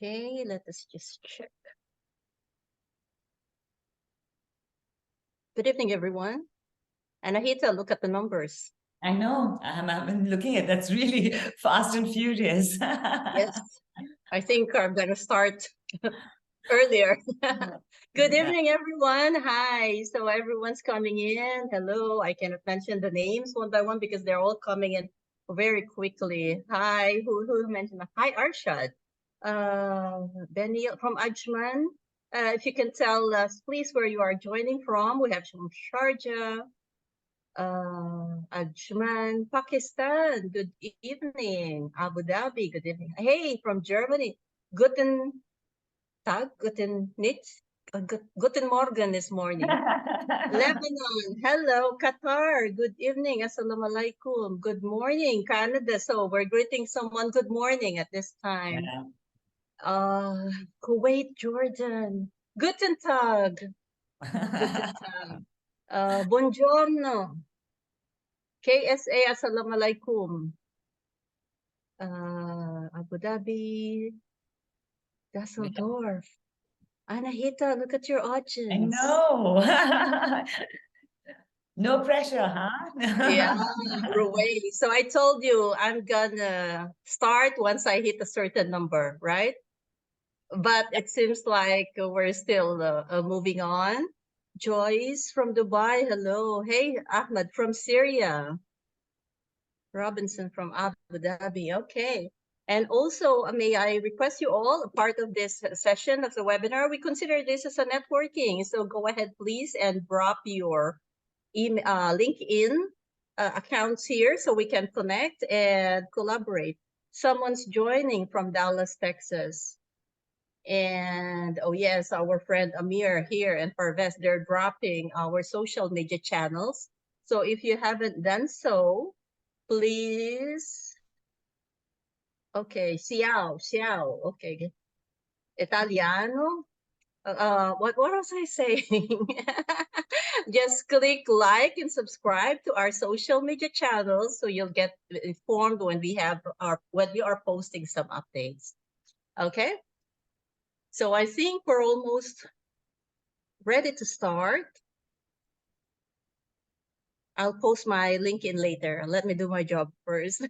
Okay, let us just check. Good evening, everyone. Anahita, look at the numbers. I know. I've been looking at that's really fast and furious. Yes, I think I'm going to start earlier. Good evening, everyone. Hi. So everyone's coming in. Hello. I cannot mention the names one by one because they're all coming in very quickly. Hi. Who mentioned? Hi, Arshad. Benny from Ajman. If you can tell us, please, where you are joining from. We have from Sharjah, Ajman, Pakistan. Good evening. Abu Dhabi. Good evening. Hey, from Germany. Guten Tag, guten Nitz, guten Morgen this morning. Lebanon, hello. Qatar, good evening. Assalamu alaikum. Good morning, Canada. So we're greeting someone good morning at this time. Yeah. Kuwait, Jordan. Guten Tag. Guten Tag. Buongiorno. KSA, assalamu alaikum. Abu Dhabi, Dusseldorf. Anahita, look at your I audience. know. No pressure, huh? Yeah, Ruway. So I told you I'm gonna start once I hit a certain number, right? But it seems like we're still moving on. Joyce from Dubai, hello. Hey, Ahmed from Syria. Robinson from Abu Dhabi, okay. And also, may I request you all, a part of this session of the webinar, we consider this as a networking. So go ahead, please, and drop your email, LinkedIn accounts here so we can connect and collaborate. Someone's joining from Dallas, Texas. And oh yes, our friend Amir here and Parvez, they're dropping our social media channels. So if you haven't done so, please. Okay, Xiao, okay. Italiano. What was I saying? Just click like and subscribe to our social media channels so you'll get informed when we are posting some updates. Okay. So I think we're almost ready to start. I'll post my LinkedIn later. Let me do my job first.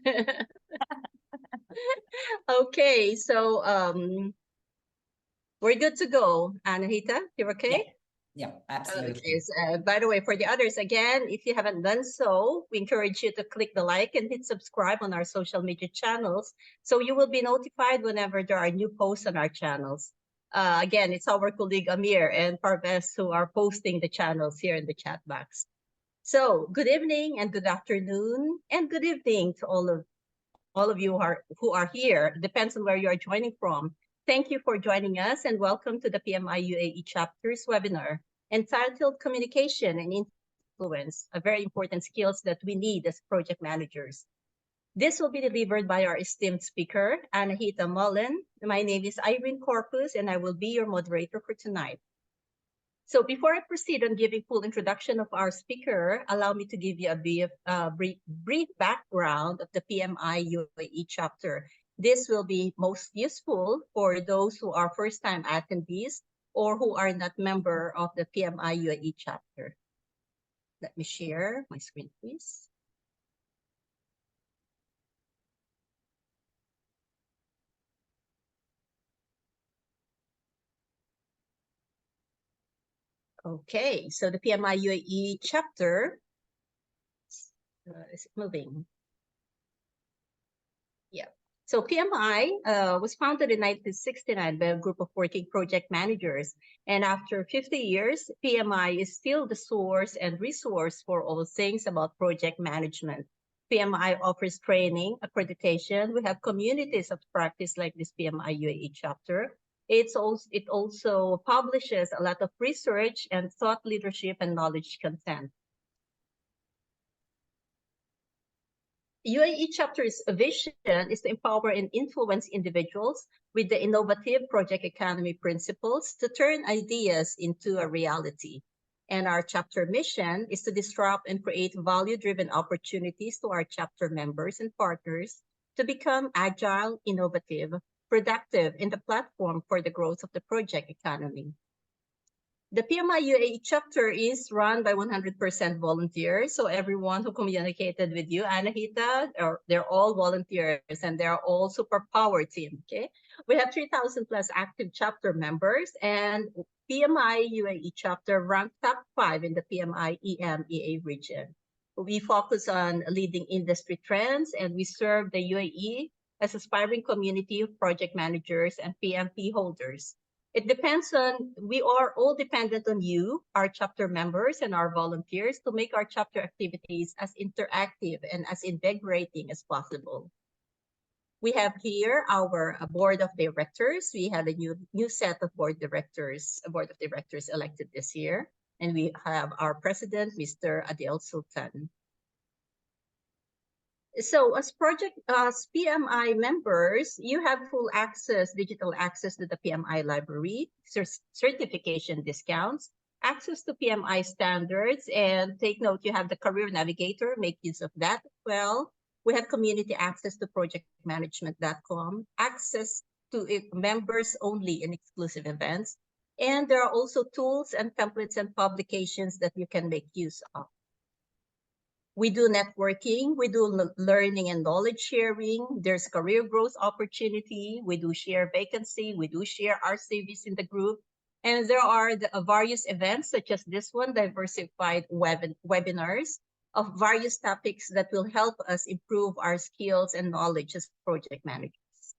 Okay, so we're good to go. Anahita, you're okay? Yeah, absolutely. Okay, so, by the way, for the others, again, if you haven't done so, we encourage you to click the like and hit subscribe on our social media channels so you will be notified whenever there are new posts on our channels. Again, it's our colleague Amir and Parvez who are posting the channels here in the chat box. So good evening and good afternoon and good evening to all of you who are here. It depends on where you are joining from. Thank you for joining us and welcome to the PMI UAE chapters webinar entitled Communication and Influence, a very important skills that we need as project managers. This will be delivered by our esteemed speaker, Anahita Mullen. My name is Irene Corpus and I will be your moderator for tonight. So before I proceed on giving full introduction of our speaker, allow me to give you a brief background of the PMI UAE chapter. This will be most useful for those who are first-time attendees or who are not member of the PMI UAE chapter. Let me share my screen, please. Okay, so the PMI UAE chapter is moving. Yeah. So PMI was founded in 1969 by a group of working project managers. And after 50 years, PMI is still the source and resource for all things about project management. PMI offers training, accreditation. We have communities of practice like this PMI UAE chapter. It also publishes a lot of research and thought leadership and knowledge content. UAE chapter's vision is to empower and influence individuals with the innovative project economy principles to turn ideas into a reality. And our chapter mission is to disrupt and create value-driven opportunities to our chapter members and partners to become agile, innovative, productive in the platform for the growth of the project economy. The PMI UAE chapter is run by 100% volunteers. So everyone who communicated with you, Anahita, they're all volunteers and they're all superpower team. Okay, we have 3,000 plus active chapter members, and PMI UAE chapter ranked top 5 in the PMI EMEA region. We focus on leading industry trends, and we serve the UAE as aspiring community of project managers and PMP holders. It depends on, we are all dependent on you, our chapter members and our volunteers, to make our chapter activities as interactive and as invigorating as possible. We have here our board of directors. We had a new set of board of directors elected this year. And we have our president, Mr. Adel Sultan. So as PMI members, you have full access, digital access to the PMI library, certification discounts, access to PMI standards, and take note, you have the career navigator, make use of that as well. We have community access to projectmanagement.com, access to members only in exclusive events. And there are also tools and templates and publications that you can make use of. We do networking, we do learning and knowledge sharing. There's career growth opportunity. We do share vacancy. We do share our CVs in the group. And there are various events such as this one, diversified webinars of various topics that will help us improve our skills and knowledge as project managers.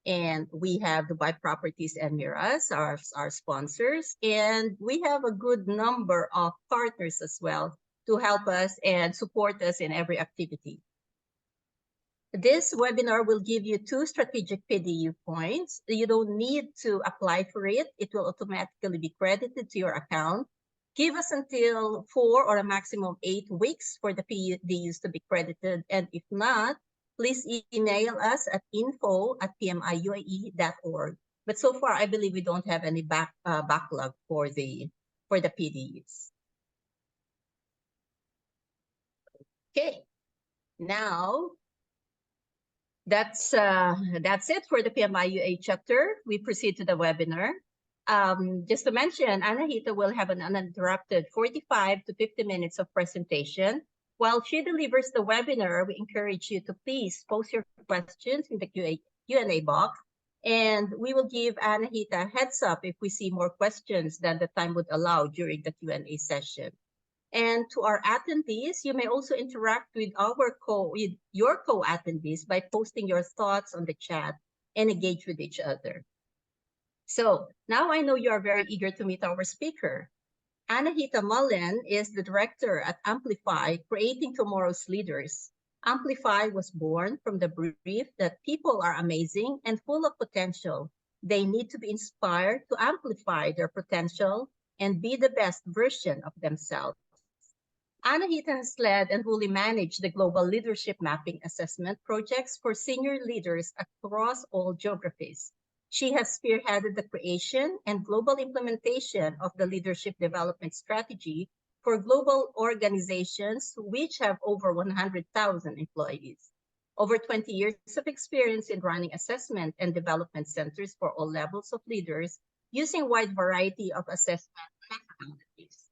And we have Dubai Properties and Miras, our sponsors. And we have a good number of partners as well to help us and support us in every activity. This webinar will give you 2 strategic PDU points. You don't need to apply for it. It will automatically be credited to your account. Give us until 4 or a maximum 8 weeks for the PDUs to be credited. And if not, please email us at info@pmiuae.org. But so far, I believe we don't have any backlog for the PDUs. Okay, now that's it for the PMI UAE chapter. We proceed to the webinar. Just to mention, Anahita will have an uninterrupted 45 to 50 minutes of presentation. While she delivers the webinar, we encourage you to please post your questions in the Q&A box, and we will give Anahita a heads up if we see more questions than the time would allow during the Q&A session. And to our attendees, you may also interact with your co-attendees by posting your thoughts on the chat and engage with each other. So now I know you are very eager to meet our speaker. Anahita Mullen is the director at Amplify, Creating Tomorrow's Leaders. Amplify was born from the belief that people are amazing and full of potential. They need to be inspired to amplify their potential and be the best version of themselves. Anahita has led and fully managed the global leadership mapping assessment projects for senior leaders across all geographies. She has spearheaded the creation and global implementation of the leadership development strategy for global organizations which have over 100,000 employees. Over 20 years of experience in running assessment and development centers for all levels of leaders using a wide variety of assessment methodologies.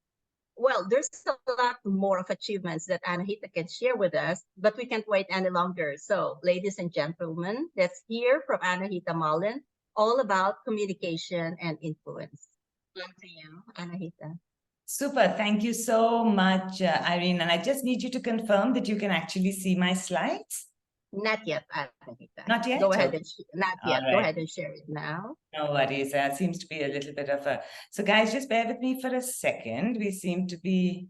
Well, there's a lot more of achievements that Anahita can share with us, but we can't wait any longer. So, ladies and gentlemen, let's hear from Anahita Mullen, all about communication and influence. On to you, Anahita. Super. Thank you so much, Irene. And I just need you to confirm that you can actually see my slides. Not yet, Anahita. Not yet? Go ahead and not yet. Right. Go ahead and share it now. No worries. That seems to be a little bit of a... So guys, just bear with me for a second. We seem to be...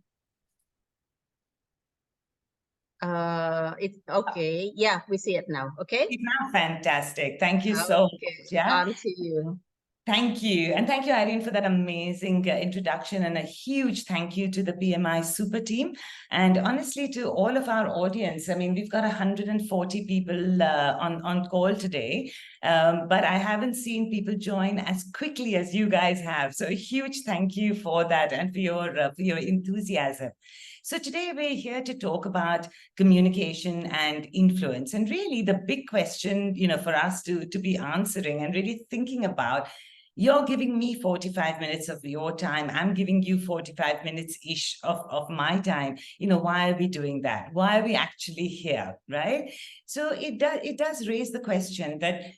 It's okay. Yeah, we see it now. Okay. It's now fantastic. Thank you so much. Yeah. On to you. Thank you. And thank you, Irene, for that amazing introduction, and a huge thank you to the PMI Super Team. And honestly, to all of our audience, I mean, we've got 140 people on call today. but I haven't seen people join as quickly as you guys have. So a huge thank you for that and for your enthusiasm. So today we're here to talk about communication and influence, and really the big question, for us to be answering and really thinking about. You're giving me 45 minutes of your time. I'm giving you 45 minutes-ish of my time. Why are we doing that? Why are we actually here, right? So it does raise the question that,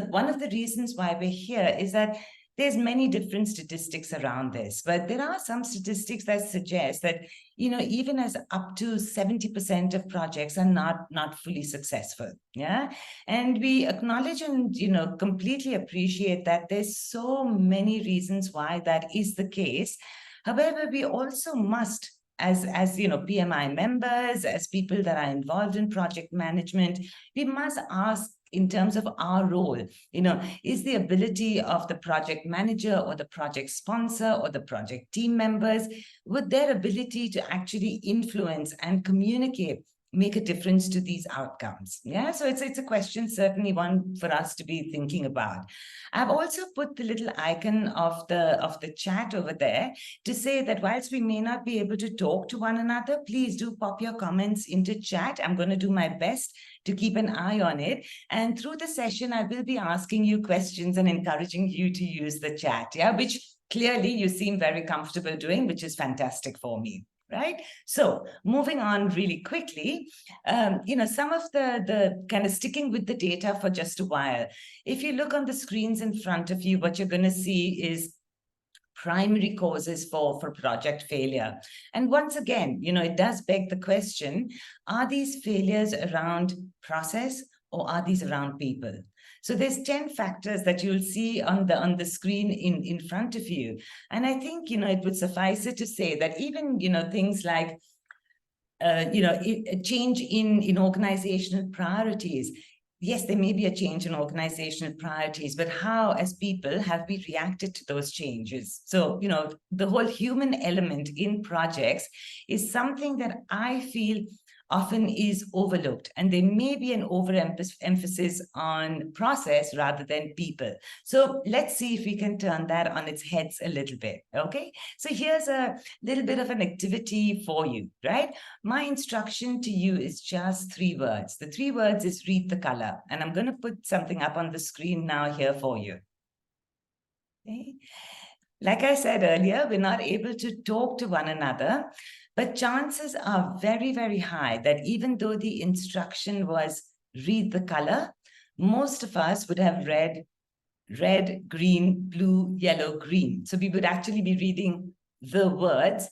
one of the reasons why we're here is that there's many different statistics around this, but there are some statistics that suggest that, even as up to 70% of projects are not fully successful. Yeah. And we acknowledge and, completely appreciate that there's so many reasons why that is the case. However, we also must, as PMI members, as people that are involved in project management, we must ask, in terms of our role, is the ability of the project manager or the project sponsor or the project team members, with their ability to actually influence and communicate, make a difference to these outcomes. Yeah, so it's a question, certainly one for us to be thinking about. I've also put the little icon of the chat over there to say that whilst we may not be able to talk to one another, please do pop your comments into chat. I'm going to do my best to keep an eye on it. And through the session, I will be asking you questions and encouraging you to use the chat, yeah, which clearly you seem very comfortable doing, which is fantastic for me. Right. So moving on really quickly, some of the kind of sticking with the data for just a while. If you look on the screens in front of you, what you're going to see is primary causes for project failure. And once again, it does beg the question, are these failures around process or are these around people? So there's 10 factors that you'll see on the screen in front of you. And I think, it would suffice it to say that even, things like, a change in organizational priorities. Yes, there may be a change in organizational priorities, but how, as people, have we reacted to those changes? So, the whole human element in projects is something that I feel often is overlooked, and there may be an overemphasis on process rather than people. So let's see if we can turn that on its heads a little bit, okay? So here's a little bit of an activity for you, right? My instruction to you is just 3 words. The 3 words is read the color, and I'm going to put something up on the screen now here for you. Okay. Like I said earlier, we're not able to talk to one another, but chances are very, very high that even though the instruction was read the color, most of us would have read red, green, blue, yellow, green. So we would actually be reading the words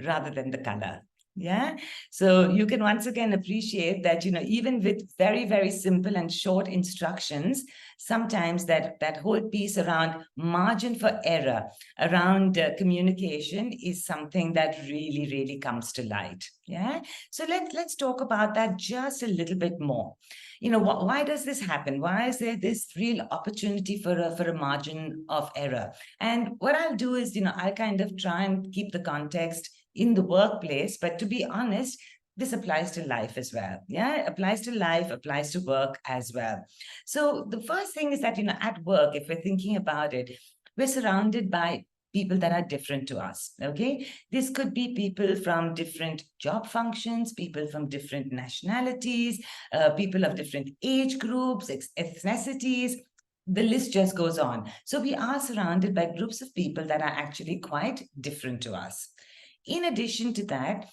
rather than the color. Yeah. So you can once again appreciate that, even with very, very simple and short instructions, sometimes that whole piece around margin for error, around communication is something that really, really comes to light. Yeah. So let's talk about that just a little bit more. Why does this happen? Why is there this real opportunity for a margin of error? And what I'll do is, I'll kind of try and keep the context in the workplace, but to be honest, this applies to life as well. Yeah, it applies to life, applies to work as well. So the first thing is that, at work, if we're thinking about it, we're surrounded by people that are different to us, okay? This could be people from different job functions, people from different nationalities, people of different age groups, ethnicities. The list just goes on. So we are surrounded by groups of people that are actually quite different to us. In addition to that,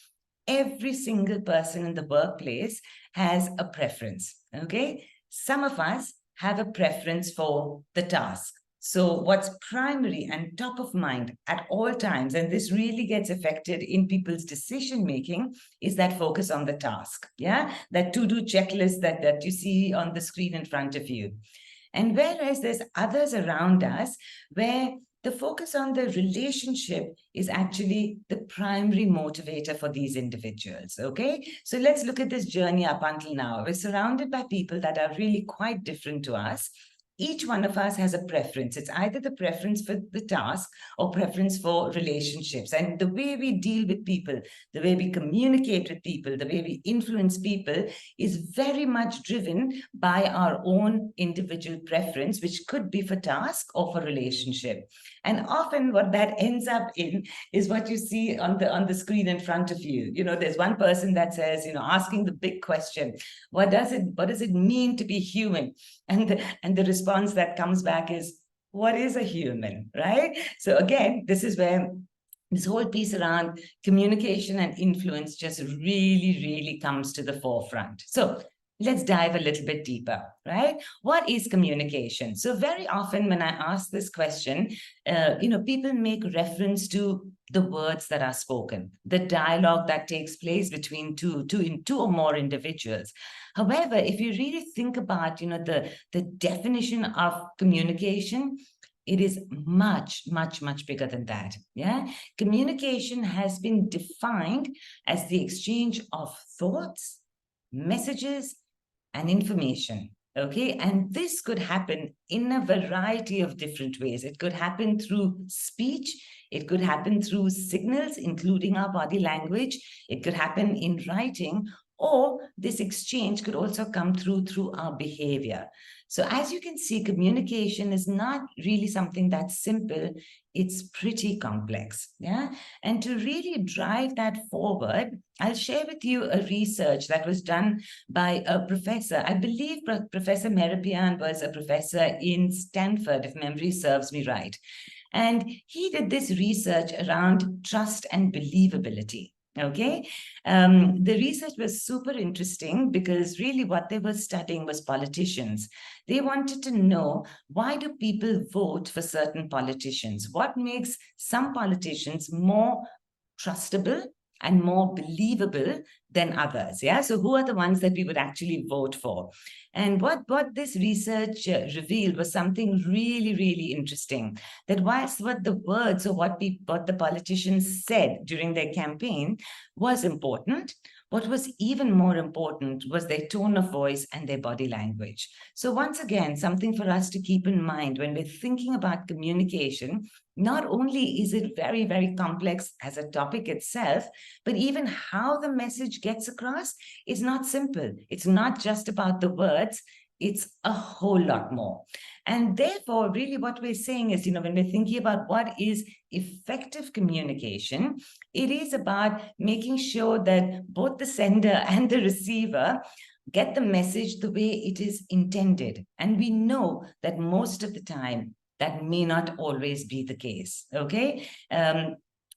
every single person in the workplace has a preference, okay? Some of us have a preference for the task. So what's primary and top of mind at all times, and this really gets affected in people's decision-making, is that focus on the task, yeah? That to-do checklist that you see on the screen in front of you. And whereas there's others around us where the focus on the relationship is actually the primary motivator for these individuals, okay? So let's look at this journey up until now. We're surrounded by people that are really quite different to us. each one of us has a preference. It's either the preference for the task or preference for relationships. And the way we deal with people, the way we communicate with people, the way we influence people is very much driven by our own individual preference, which could be for task or for relationship. And often what that ends up in is what you see on the screen in front of you. There's one person that says, asking the big question, what does it mean to be human? And the response that comes back is, what is a human, right? So again, this is where this whole piece around communication and influence just really, really comes to the forefront. So let's dive a little bit deeper, right? What is communication? So very often when I ask this question, people make reference to the words that are spoken, the dialogue that takes place between two or more individuals. However, if you really think about, the definition of communication, it is much, much, much bigger than that. Yeah. Communication has been defined as the exchange of thoughts, messages, and information. Okay. And this could happen in a variety of different ways. It could happen through speech. It could happen through signals, including our body language. It could happen in writing, or this exchange could also come through our behavior. So as you can see, communication is not really something that's simple. It's pretty complex. Yeah. And to really drive that forward, I'll share with you a research that was done by a professor. I believe Professor Merapian was a professor in Stanford, if memory serves me right. And he did this research around trust and believability. Okay. The research was super interesting because really what they were studying was politicians. They wanted to know, why do people vote for certain politicians? What makes some politicians more trustable and more believable than others? Yeah. So who are the ones that we would actually vote for? And what this research revealed was something really, really interesting. That whilst what the words or what the politicians said during their campaign was important, what was even more important was their tone of voice and their body language. So once again, something for us to keep in mind when we're thinking about communication. Not only is it very, very complex as a topic itself, but even how the message gets across is not simple. It's not just about the words. It's a whole lot more. And therefore, really what we're saying is, when we're thinking about what is effective communication, it is about making sure that both the sender and the receiver get the message the way it is intended. And we know that most of the time, that may not always be the case, okay?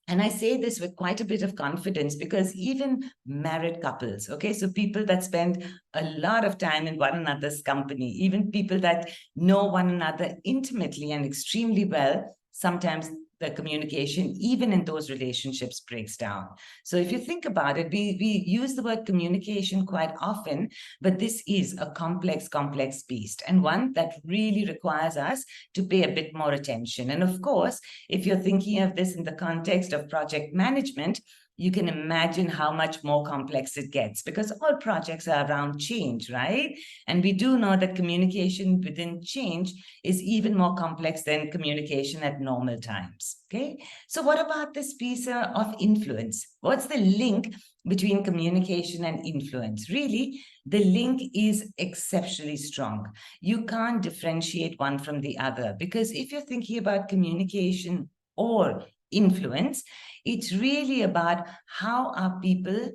And I say this with quite a bit of confidence because even married couples, okay, so people that spend a lot of time in one another's company, even people that know one another intimately and extremely well, sometimes the communication, even in those relationships, breaks down. So if you think about it, we use the word communication quite often, but this is a complex beast, and one that really requires us to pay a bit more attention. And of course, if you're thinking of this in the context of project management, you can imagine how much more complex it gets because all projects are around change, right? And we do know that communication within change is even more complex than communication at normal times, okay? So what about this piece of influence? What's the link between communication and influence? Really, the link is exceptionally strong. You can't differentiate one from the other because if you're thinking about communication or influence, it's really about how are people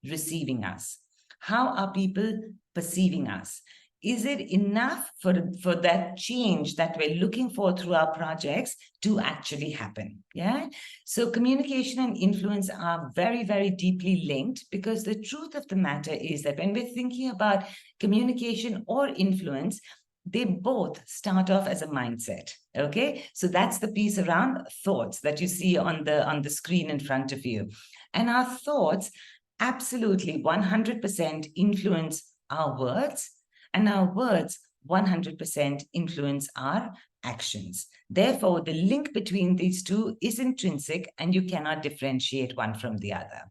receiving us? How are people perceiving us? Is it enough for that change that we're looking for through our projects to actually happen? Yeah. So communication and influence are very, very deeply linked because the truth of the matter is that when we're thinking about communication or influence, they both start off as a mindset. Okay, so that's the piece around thoughts that you see on the screen in front of you. And our thoughts absolutely 100% influence our words, and our words 100% influence our actions. Therefore, the link between these two is intrinsic and you cannot differentiate one from the other.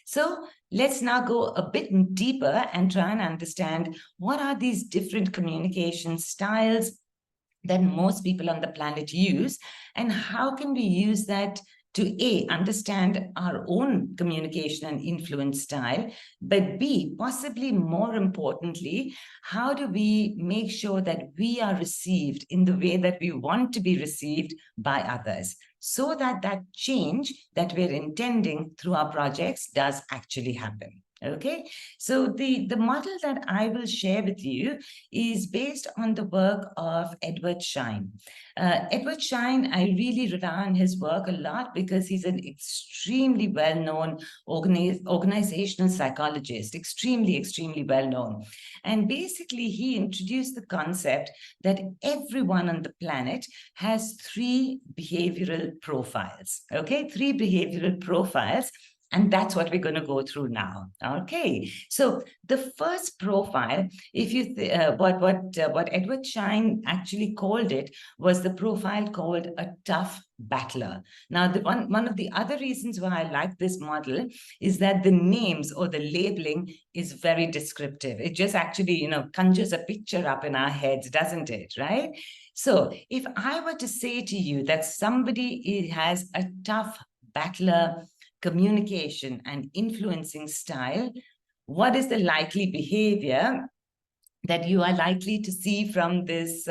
So let's now go a bit deeper and try and understand what are these different communication styles that most people on the planet use, and how can we use that to A, understand our own communication and influence style, but B, possibly more importantly, how do we make sure that we are received in the way that we want to be received by others, so that that change that we're intending through our projects does actually happen. Okay, so the model that I will share with you is based on the work of Edward Schein. Edward Schein, I really rely on his work a lot because he's an extremely well-known organizational psychologist, extremely well-known. And basically, he introduced the concept that everyone on the planet has 3 behavioral profiles, okay? 3 behavioral profiles. And that's what we're going to go through now. Okay, so the first profile, if you what Edward Schein actually called it, was the profile called a tough battler. Now, one of the other reasons why I like this model is that the names or the labeling is very descriptive. It just actually, conjures a picture up in our heads, doesn't it? Right? So, if I were to say to you that somebody has a tough battler communication and influencing style, what is the likely behavior that you are likely to see from this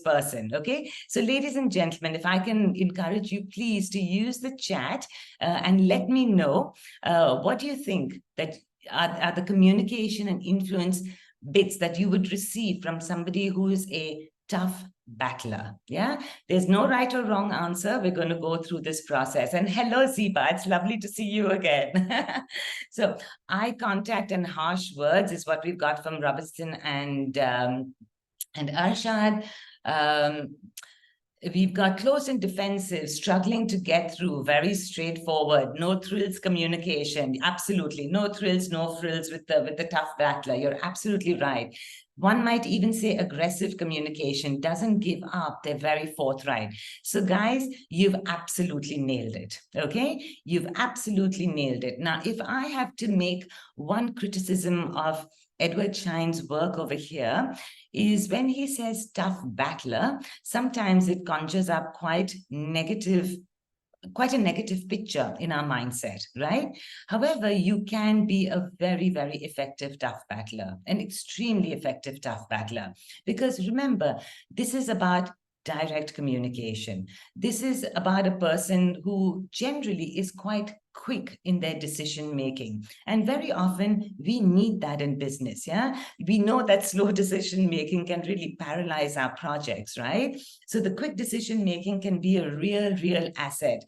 person? Okay, so ladies and gentlemen, if I can encourage you, please, to use the chat and let me know what you think that are the communication and influence bits that you would receive from somebody who is a tough battler. Yeah, there's no right or wrong answer. We're going to go through this process. And hello, Ziba, it's lovely to see you again. So eye contact and harsh words is what we've got from Robertson and Arshad. We've got close and defensive, struggling to get through, very straightforward, no thrills communication. Absolutely, no thrills, no frills with the tough battler. You're absolutely right. One might even say aggressive communication, doesn't give up, they're very forthright. So guys, you've absolutely nailed it, okay? You've absolutely nailed it. Now, if I have to make one criticism of Edward Schein's work over here, is when he says tough battler, sometimes it conjures up quite a negative picture in our mindset, right? However, you can be a very effective tough battler, an extremely effective tough battler, because remember, this is about direct communication. This is about a person who generally is quite quick in their decision making, and very often we need that in business. Yeah, we know that slow decision making can really paralyze our projects, right? So the quick decision making can be a real asset.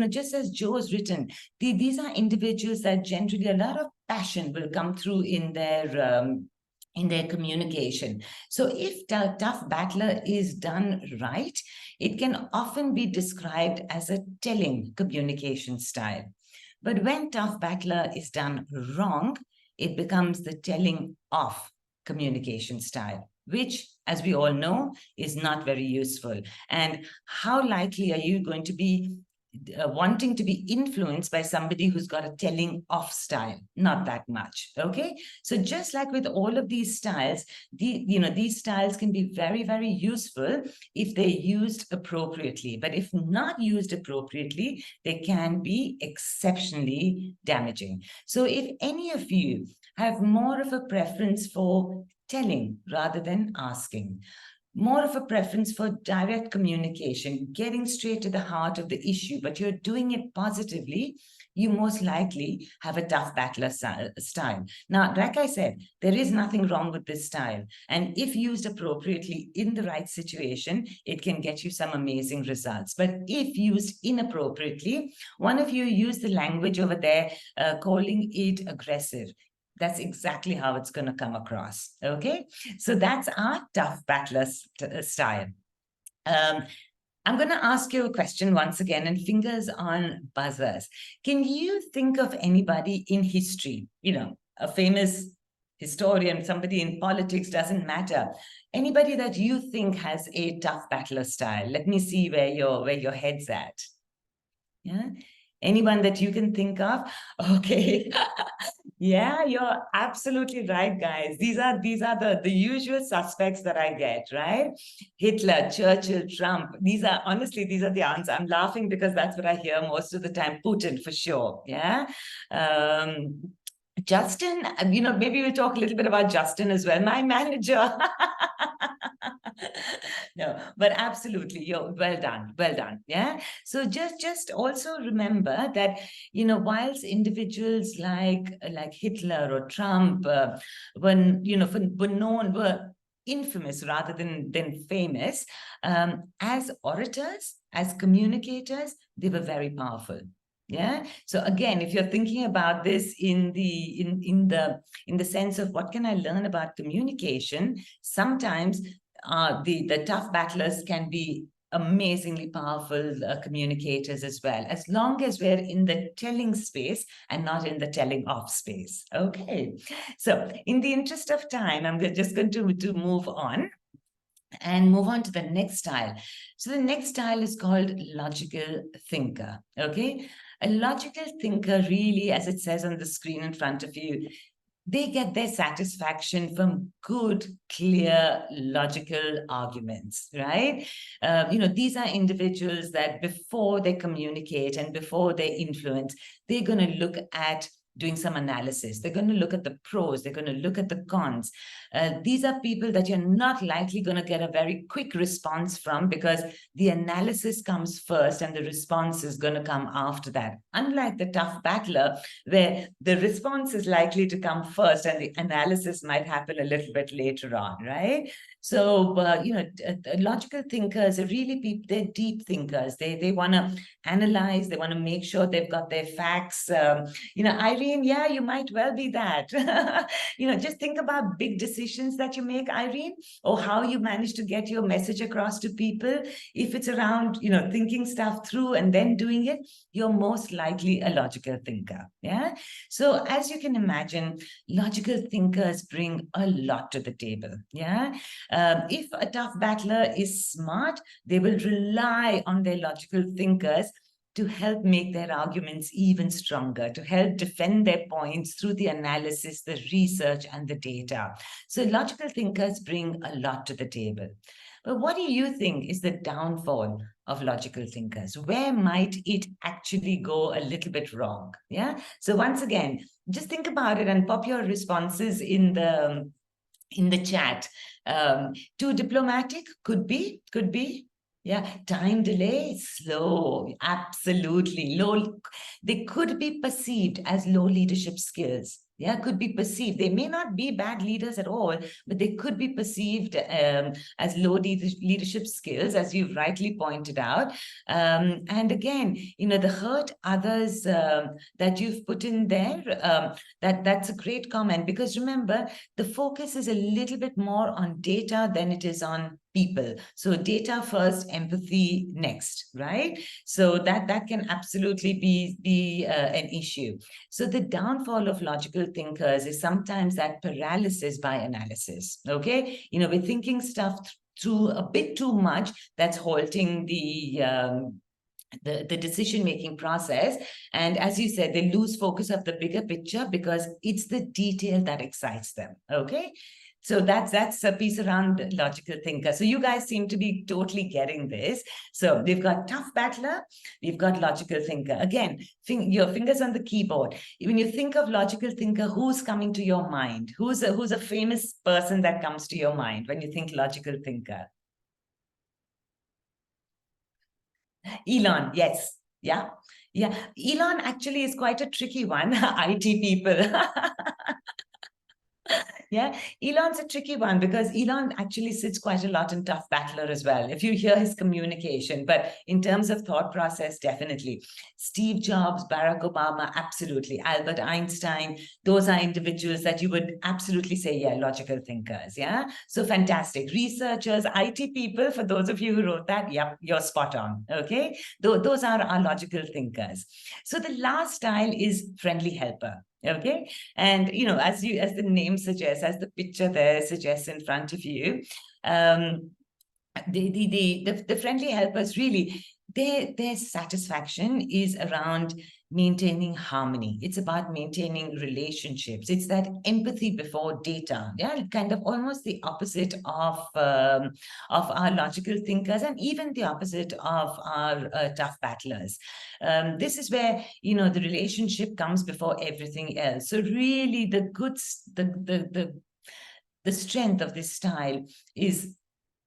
Just as Joe's written, these are individuals that generally a lot of passion will come through in their communication. So if the tough battler is done right, it can often be described as a telling communication style. But when tough battler is done wrong, it becomes the telling off communication style, which, as we all know, is not very useful. And how likely are you going to be wanting to be influenced by somebody who's got a telling off style? Not that much. Okay, so just like with all of these styles, these styles can be very useful if they're used appropriately, but if not used appropriately, they can be exceptionally damaging. So if any of you have more of a preference for telling rather than asking, more of a preference for direct communication, getting straight to the heart of the issue, but you're doing it positively, you most likely have a tough battler style. Now, like I said, there is nothing wrong with this style. And if used appropriately in the right situation, it can get you some amazing results. But if used inappropriately, one of you used the language over there, calling it aggressive. That's exactly how it's going to come across. Okay, so that's our tough battler style. I'm going to ask you a question once again, and fingers on buzzers. Can you think of anybody in history, a famous historian, somebody in politics, doesn't matter, anybody that you think has a tough battler style? Let me see where your head's at. Yeah, anyone that you can think of? Okay. Yeah, you're absolutely right, guys. These are the usual suspects that I get, right? Hitler, Churchill, Trump. These are the answers. I'm laughing because that's what I hear most of the time. Putin for sure. Yeah. Justin, maybe we'll talk a little bit about Justin as well. My manager. No, but absolutely, you're well done, well done. Yeah. So just also remember that, whilst individuals like Hitler or Trump, were infamous rather than famous, as orators, as communicators, they were very powerful. Yeah. So again, if you're thinking about this in the sense of what can I learn about communication, sometimes the tough battlers can be amazingly powerful communicators as well, as long as we're in the telling space and not in the telling off space. Okay. So in the interest of time, I'm just going to move on and move on to the next style. So the next style is called logical thinker. Okay. A logical thinker really, as it says on the screen in front of you, they get their satisfaction from good, clear, logical arguments, right? These are individuals that before they communicate and before they influence, they're going to look at doing some analysis. They're going to look at the pros. They're going to look at the cons. These are people that you're not likely going to get a very quick response from, because the analysis comes first and the response is going to come after that. Unlike the tough battler, where the response is likely to come first and the analysis might happen a little bit later on, right? So, logical thinkers are really they're deep thinkers. They want to analyze, they want to make sure they've got their facts. Irene, yeah, you might well be that. Just think about big decisions that you make, Irene, or how you manage to get your message across to people. If it's around, thinking stuff through and then doing it, you're most likely a logical thinker. Yeah. So as you can imagine, logical thinkers bring a lot to the table. Yeah. If a tough battler is smart, they will rely on their logical thinkers to help make their arguments even stronger, to help defend their points through the analysis, the research, and the data. So logical thinkers bring a lot to the table. But what do you think is the downfall of logical thinkers? Where might it actually go a little bit wrong? Yeah. So once again, just think about it and pop your responses in the chat. Too diplomatic? Could be. Yeah, time delay, slow, absolutely low. They could be perceived as low leadership skills. Yeah, could be perceived. They may not be bad leaders at all, but they could be perceived as low leadership skills, as you've rightly pointed out. And again, the hurt others that you've put in there, that's a great comment, because remember, the focus is a little bit more on data than it is on people. So data first, empathy next, right? So that can absolutely be an issue. So the downfall of logical thinkers is sometimes that paralysis by analysis. Okay, we're thinking stuff through a bit too much. That's halting the decision-making process. And as you said, they lose focus of the bigger picture because it's the detail that excites them. Okay. So that's a piece around logical thinker. So you guys seem to be totally getting this. So we've got tough battler, we've got logical thinker. Again, your fingers on the keyboard. When you think of logical thinker, who's coming to your mind? Who's a famous person that comes to your mind when you think logical thinker? Elon, yes. Yeah. Yeah. Elon actually is quite a tricky one. IT people. Yeah, Elon's a tricky one because Elon actually sits quite a lot in tough battler as well, if you hear his communication. But in terms of thought process, definitely. Steve Jobs, Barack Obama, absolutely. Albert Einstein, those are individuals that you would absolutely say, yeah, logical thinkers. Yeah, so fantastic. Researchers, IT people, for those of you who wrote that, yep, you're spot on. Okay, those are our logical thinkers. So the last style is friendly helper. Okay. And, as the name suggests, as the picture there suggests in front of you, the friendly helpers really, their satisfaction is around maintaining harmony. It's about maintaining relationships. It's that empathy before data. Yeah, kind of almost the opposite of our logical thinkers, and even the opposite of our tough battlers. This is where, you know, the relationship comes before everything else. So really, the strength of this style is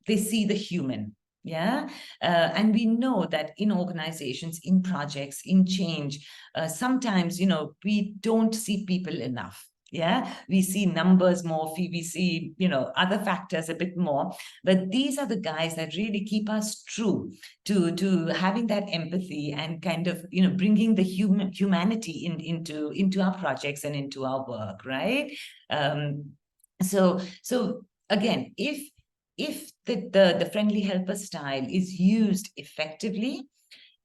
they see the human. Yeah. And we know that in organizations, in projects, in change, sometimes, you know, we don't see people enough. Yeah, we see numbers more, we see, you know, other factors a bit more, but these are the guys that really keep us true to having that empathy and kind of, you know, bringing the humanity into our projects and into our work, right? So again, if the friendly helper style is used effectively,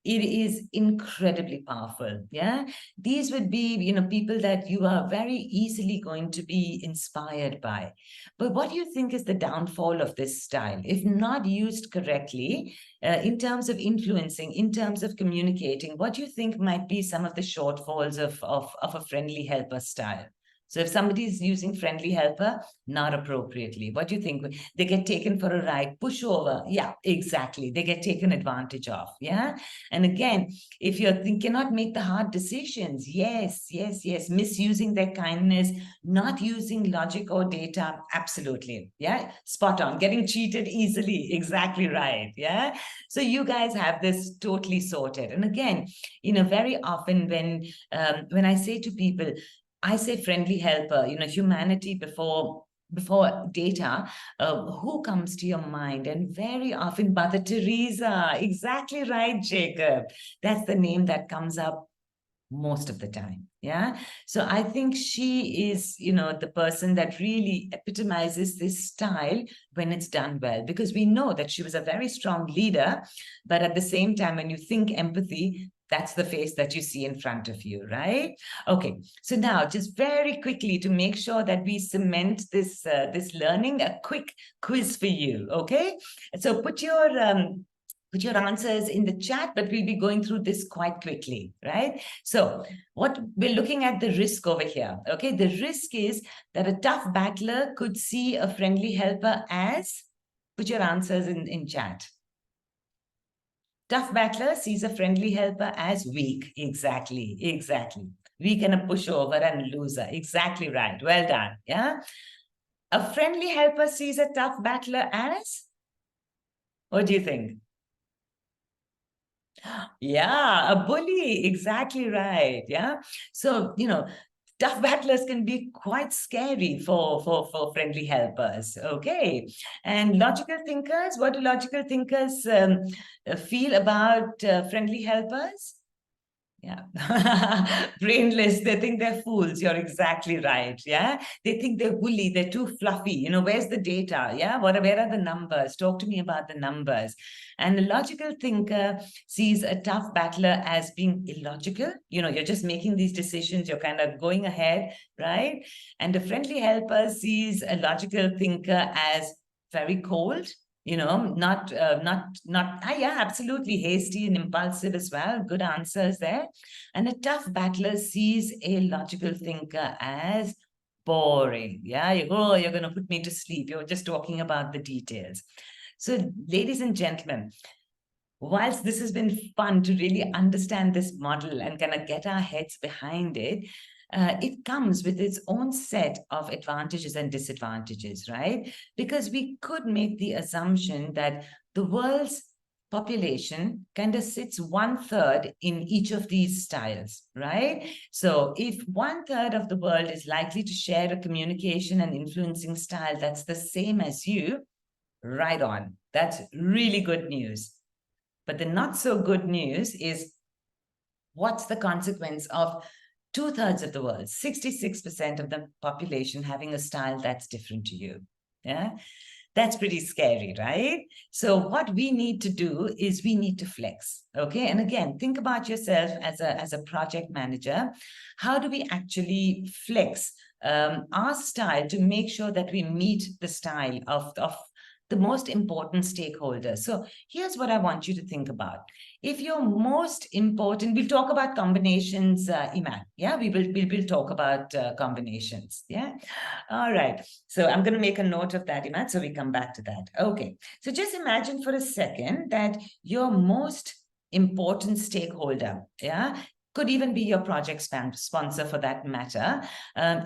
it is incredibly powerful. Yeah, these would be, you know, people that you are very easily going to be inspired by. But what do you think is the downfall of this style if not used correctly, in terms of influencing, in terms of communicating? What do you think might be some of the shortfalls of a friendly helper style? So if somebody is using friendly helper, not appropriately, what do you think? They get taken for a ride, push over. Yeah, exactly. They get taken advantage of. Yeah. And again, if you're cannot make the hard decisions, yes, misusing their kindness, not using logic or data, absolutely. Yeah, spot on. Getting cheated easily, exactly right. Yeah. So you guys have this totally sorted. And again, you know, very often when I say to people, I say friendly helper, you know, humanity before data, who comes to your mind? And very often Mother Teresa. Exactly right, Jacob. That's the name that comes up most of the time. Yeah. So I think she is, you know, the person that really epitomizes this style when it's done well, because we know that she was a very strong leader, but at the same time, when you think empathy, that's the face that you see in front of you, right? Okay, so now just very quickly to make sure that we cement this learning, a quick quiz for you, okay? So put your answers in the chat, but we'll be going through this quite quickly, right? So what we're looking at the risk over here, okay? The risk is that a tough battler could see a friendly helper as, put your answers in chat. Tough battler sees a friendly helper as weak. Exactly. Weak and a pushover and loser. Exactly right. Well done. Yeah. A friendly helper sees a tough battler as? What do you think? Yeah, a bully. Exactly right. Yeah. So, you know, tough battlers can be quite scary for friendly helpers. Okay. And logical thinkers, what do logical thinkers feel about friendly helpers? Yeah. Brainless, they think they're fools. You're exactly right. Yeah. They think they're woolly, they're too fluffy. You know, where's the data? Yeah. Where are the numbers? Talk to me about the numbers. And the logical thinker sees a tough battler as being illogical. You know, you're just making these decisions, you're kind of going ahead, right? And the friendly helper sees a logical thinker as very cold, you know, yeah, absolutely hasty and impulsive as well. Good answers there. And a tough battler sees a logical thinker as boring. Yeah, you're going to put me to sleep. You're just talking about the details. So, ladies and gentlemen, whilst this has been fun to really understand this model and kind of get our heads behind it, it comes with its own set of advantages and disadvantages, right? Because we could make the assumption that the world's population kind of sits 1/3 in each of these styles, right? So if 1/3 of the world is likely to share a communication and influencing style that's the same as you, right on. That's really good news. But the not so good news is, what's the consequence of 2/3 of the world, 66% of the population having a style that's different to you? Yeah, that's pretty scary, right? So what we need to do is we need to flex, okay? And again, think about yourself as a project manager. How do we actually flex our style to make sure that we meet the style of the most important stakeholders. So here's what I want you to think about. If your most important, we'll talk about combinations, Iman. Yeah, we'll talk about combinations. Yeah. All right. So I'm going to make a note of that, Iman, so we come back to that. Okay. So just imagine for a second that your most important stakeholder, yeah, could even be your project sponsor for that matter,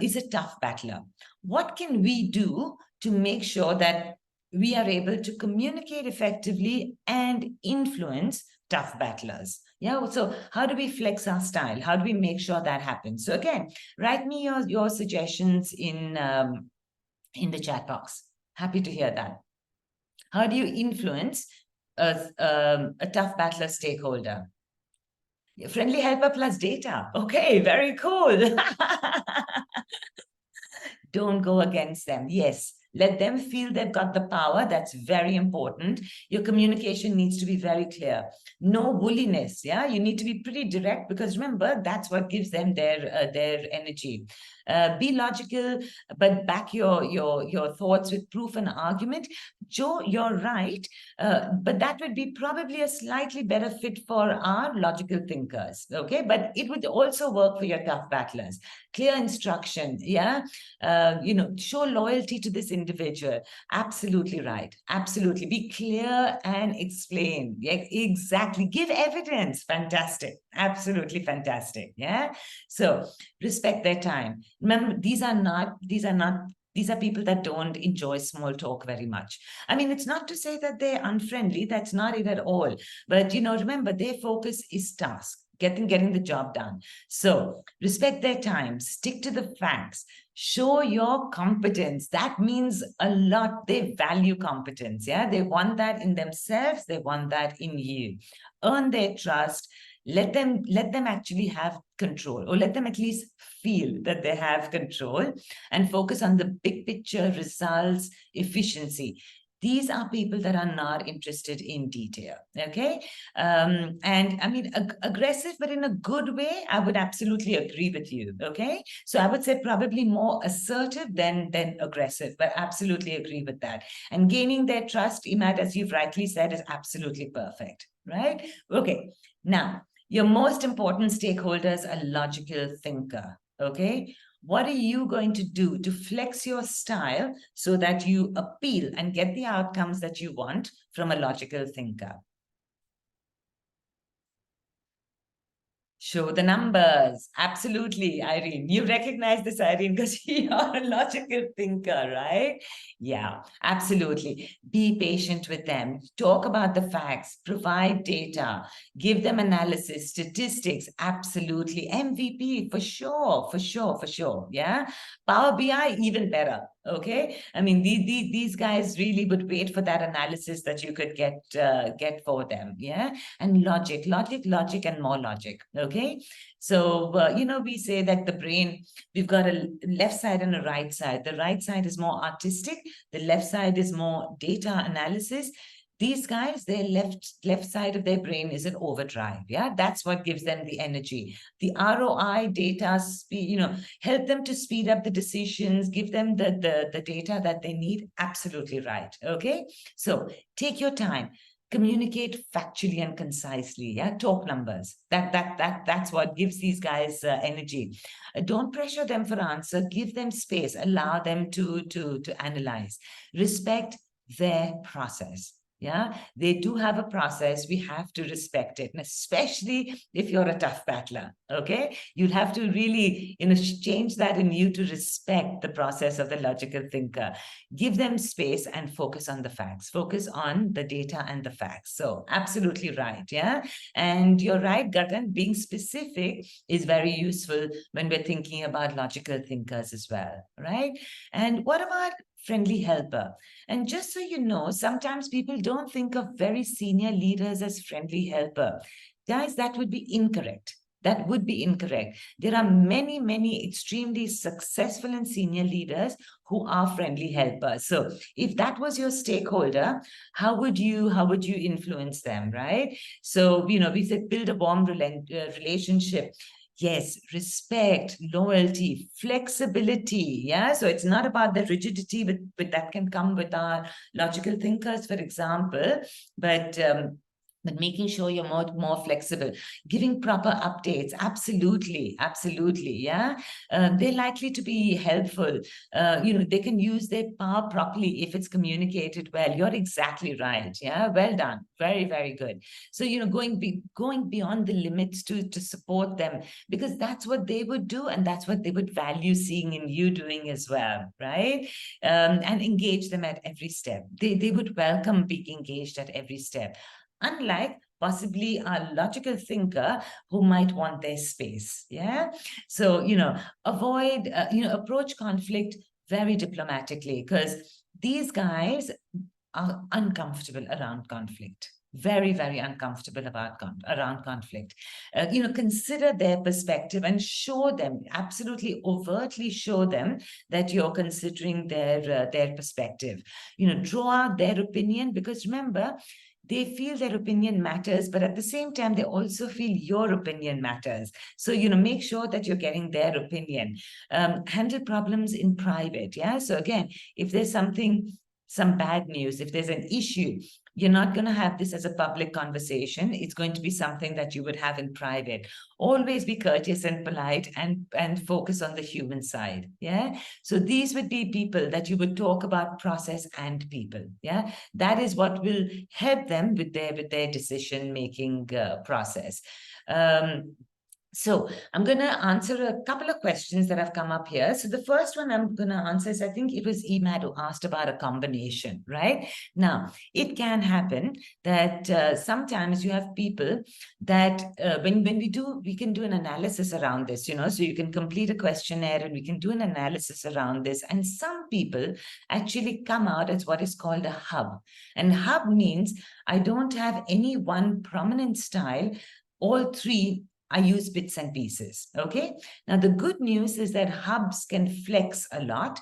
is a tough battler. What can we do to make sure that we are able to communicate effectively and influence tough battlers? Yeah, so how do we flex our style? How do we make sure that happens? So again, write me your suggestions in the chat box. Happy to hear that. How do you influence a tough battler stakeholder? Friendly helper plus data. Okay, very cool. Don't go against them. Yes, let them feel they've got the power. That's very important. Your communication needs to be very clear. No woolliness. Yeah, you need to be pretty direct, because remember, that's what gives them their energy. Be logical, but back your thoughts with proof and argument. Joe, you're right, but that would be probably a slightly better fit for our logical thinkers. Okay, but it would also work for your tough battlers. Clear instruction. Yeah. Show loyalty to this individual. Absolutely right. Absolutely. Be clear and explain. Yeah, exactly. Give evidence. Fantastic. Absolutely fantastic. Yeah. So respect their time. Remember, these are people that don't enjoy small talk very much. I mean, it's not to say that they're unfriendly. That's not it at all. But, remember, their focus is task. Getting the job done. So respect their time, stick to the facts, show your competence. That means a lot. They value competence. Yeah, they want that in themselves. They want that in you. Earn their trust. Let them actually have control, or let them at least feel that they have control, and focus on the big picture, results, efficiency. These are people that are not interested in detail. Okay. And I mean, aggressive, but in a good way, I would absolutely agree with you. Okay. So I would say probably more assertive than aggressive, but absolutely agree with that. And gaining their trust, Imad, as you've rightly said, is absolutely perfect. Right. Okay. Now, your most important stakeholders are logical thinker. Okay. What are you going to do to flex your style so that you appeal and get the outcomes that you want from a logical thinker? Show the numbers. Absolutely, Irene. You recognize this, Irene, because you're a logical thinker, right? Yeah, absolutely. Be patient with them. Talk about the facts. Provide data. Give them analysis, statistics. Absolutely. MVP, for sure, for sure, for sure. Yeah. Power BI, even better. Okay. I mean, these guys really would wait for that analysis that you could get for them. Yeah. And logic, and more logic. Okay. So, we say that the brain, we've got a left side and a right side. The right side is more artistic. The left side is more data analysis. These guys, their left side of their brain is an overdrive. Yeah, that's what gives them the energy. The ROI data, help them to speed up the decisions, give them the data that they need. Absolutely right. Okay, so take your time. Communicate factually and concisely. Yeah, talk numbers. That's what gives these guys energy. Don't pressure them for answer. Give them space. Allow them to analyze. Respect their process. Yeah, they do have a process. We have to respect it, and especially if you're a tough battler. Okay, you'll have to really, change that in you to respect the process of the logical thinker. Give them space and focus on the facts. Focus on the data and the facts. So absolutely right. Yeah, and you're right, Gagan. Being specific is very useful when we're thinking about logical thinkers as well, right? And what about friendly helper? And just so you know, sometimes people don't think of very senior leaders as friendly helper. Guys, that would be incorrect. That would be incorrect. There are many, many extremely successful and senior leaders who are friendly helpers. So if that was your stakeholder, how would you influence them, right? So, we said build a warm relationship. Yes, respect, loyalty, flexibility. Yeah. So it's not about the rigidity with that can come with our logical thinkers, for example, but making sure you're more flexible, giving proper updates. Absolutely, absolutely. Yeah. They're likely to be helpful. They can use their power properly if it's communicated well. You're exactly right. Yeah. Well done. Very, very good. So, going beyond the limits to support them, because that's what they would do and that's what they would value seeing in you doing as well, right? And engage them at every step. They would welcome being engaged at every step, unlike possibly a logical thinker who might want their space. Yeah. So, approach conflict very diplomatically, because these guys are uncomfortable around conflict. Very, very uncomfortable around conflict. Consider their perspective and show them, absolutely overtly show them that you're considering their perspective. Draw out their opinion, because remember, they feel their opinion matters, but at the same time, they also feel your opinion matters. So, make sure that you're getting their opinion. Handle problems in private. Yeah. So again, if there's some bad news, if there's an issue, you're not going to have this as a public conversation. It's going to be something that you would have in private. Always be courteous and polite, and focus on the human side. Yeah. So these would be people that you would talk about process and people. Yeah. That is what will help them with their decision making process. So I'm going to answer a couple of questions that have come up here. So the first one I'm going to answer is, I think it was Emad who asked about a combination, right? Now, it can happen that sometimes you have people that when we can do an analysis around this, so you can complete a questionnaire and we can do an analysis around this. And some people actually come out as what is called a hub. And hub means I don't have any one prominent style. All three, I use bits and pieces. Okay. Now, the good news is that hubs can flex a lot.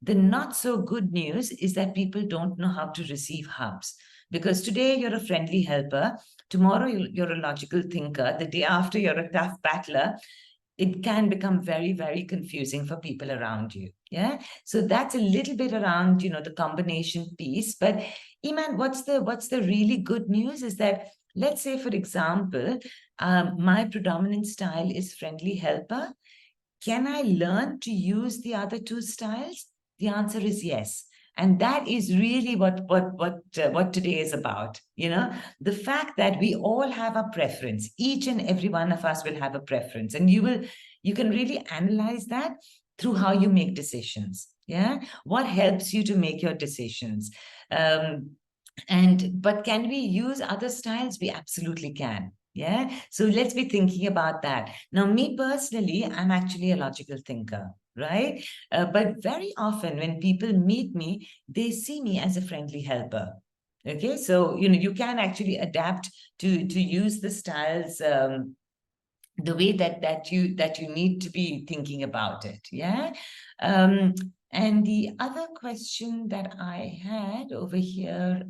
The not so good news is that people don't know how to receive hubs, because today you're a friendly helper. Tomorrow you're a logical thinker. The day after you're a tough battler. It can become very, very confusing for people around you. Yeah. So that's a little bit around, the combination piece. But Iman, what's the really good news is that, let's say, for example, my predominant style is friendly helper. Can I learn to use the other two styles? The answer is yes. And that is really what today is about. The fact that we all have a preference. Each and every one of us will have a preference, and you can really analyze that through how you make decisions. Yeah, what helps you to make your decisions. But can we use other styles? We absolutely can. Yeah. So let's be thinking about that. Now, me personally, I'm actually a logical thinker, right? But very often when people meet me, they see me as a friendly helper. Okay. So, you can actually adapt to use the styles the way that you need to be thinking about it. Yeah. And the other question that I had over here,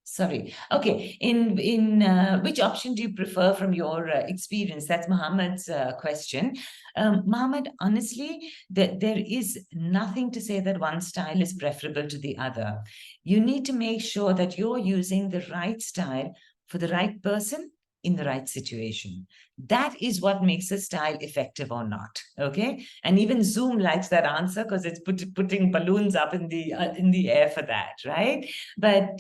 sorry. Okay. In which option do you prefer from your experience? That's Mohammed's question. Mohammed, honestly, there is nothing to say that one style is preferable to the other. You need to make sure that you're using the right style for the right person in the right situation. That is what makes a style effective or not. Okay. And even Zoom likes that answer because it's putting balloons up in the air for that, right? But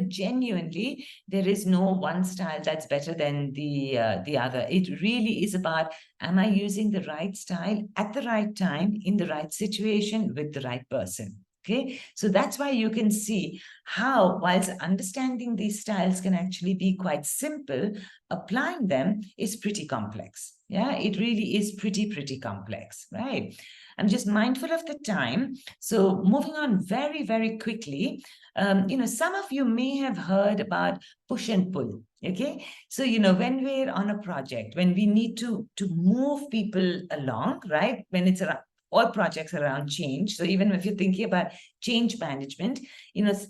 genuinely, there is no one style that's better than the other. It really is about, am I using the right style at the right time in the right situation with the right person? Okay, so that's why you can see how, whilst understanding these styles can actually be quite simple, applying them is pretty complex. Yeah, it really is pretty complex, right? I'm just mindful of the time. So moving on very, very quickly, some of you may have heard about push and pull. Okay, so when we're on a project, when we need to move people along, right? When it's around all projects around change. So even if you're thinking about change management,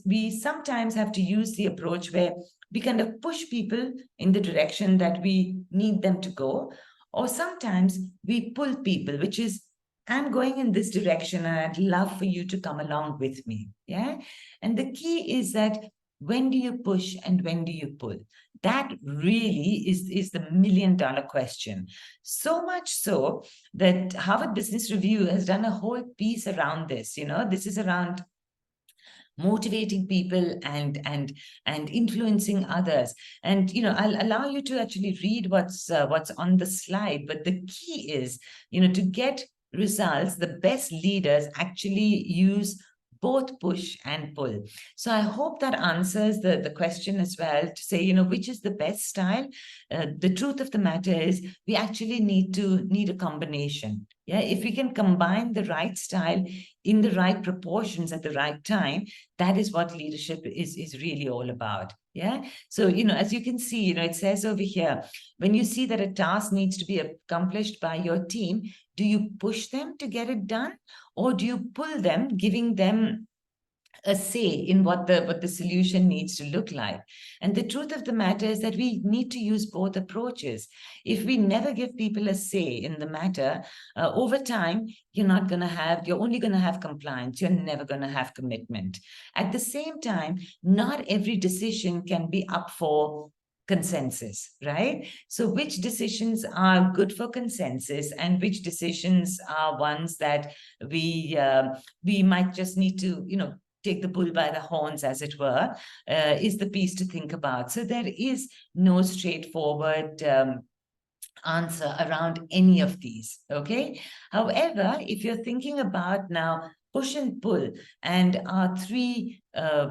we sometimes have to use the approach where we kind of push people in the direction that we need them to go, Or sometimes we pull people, which is, I'm going in this direction and I'd love for you to come along with me. Yeah. And the key is that when do you push and when do you pull? That really is the $1,000,000 question. So much so that Harvard Business Review has done a whole piece around this. This is around motivating people and influencing others. And I'll allow you to actually read what's on the slide, but the key is, to get results, the best leaders actually use both push and pull. So I hope that answers the question as well, to say, which is the best style. The truth of the matter is we actually need a combination. Yeah, if we can combine the right style in the right proportions at the right time, that is what leadership is really all about. Yeah. So, as you can see, it says over here, when you see that a task needs to be accomplished by your team, do you push them to get it done, or do you pull them, giving them a say in what the solution needs to look like? And the truth of the matter is that we need to use both approaches. If we never give people a say in the matter, over time, you're only going to have compliance. You're never going to have commitment. At the same time, not every decision can be up for consensus, right? So which decisions are good for consensus and which decisions are ones that we might just need to, take the bull by the horns, as it were, is the piece to think about. So there is no straightforward answer around any of these, okay? However, if you're thinking about now push and pull and our three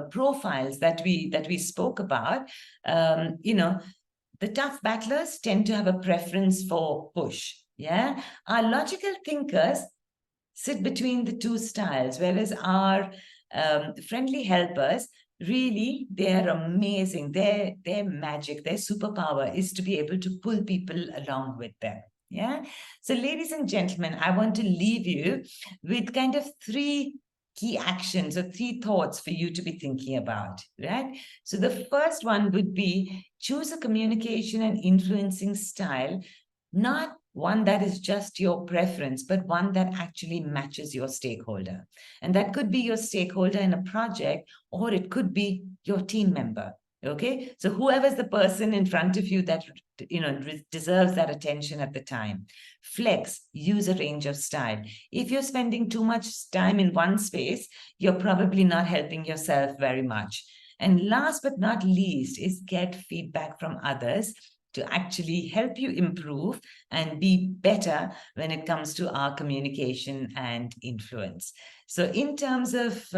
profiles that we spoke about, the tough battlers tend to have a preference for push. Yeah, our logical thinkers sit between the two styles, whereas our friendly helpers, really, they're amazing. Their magic, their superpower is to be able to pull people along with them. Yeah. So, ladies and gentlemen, I want to leave you with kind of three key actions or three thoughts for you to be thinking about, right? So the first one would be choose a communication and influencing style, not one that is just your preference, but one that actually matches your stakeholder. And that could be your stakeholder in a project, or it could be your team member. Okay, so whoever's the person in front of you that deserves that attention at the time. Flex, use a range of style. If you're spending too much time in one space, you're probably not helping yourself very much. And last but not least is get feedback from others to actually help you improve and be better when it comes to our communication and influence. So in terms of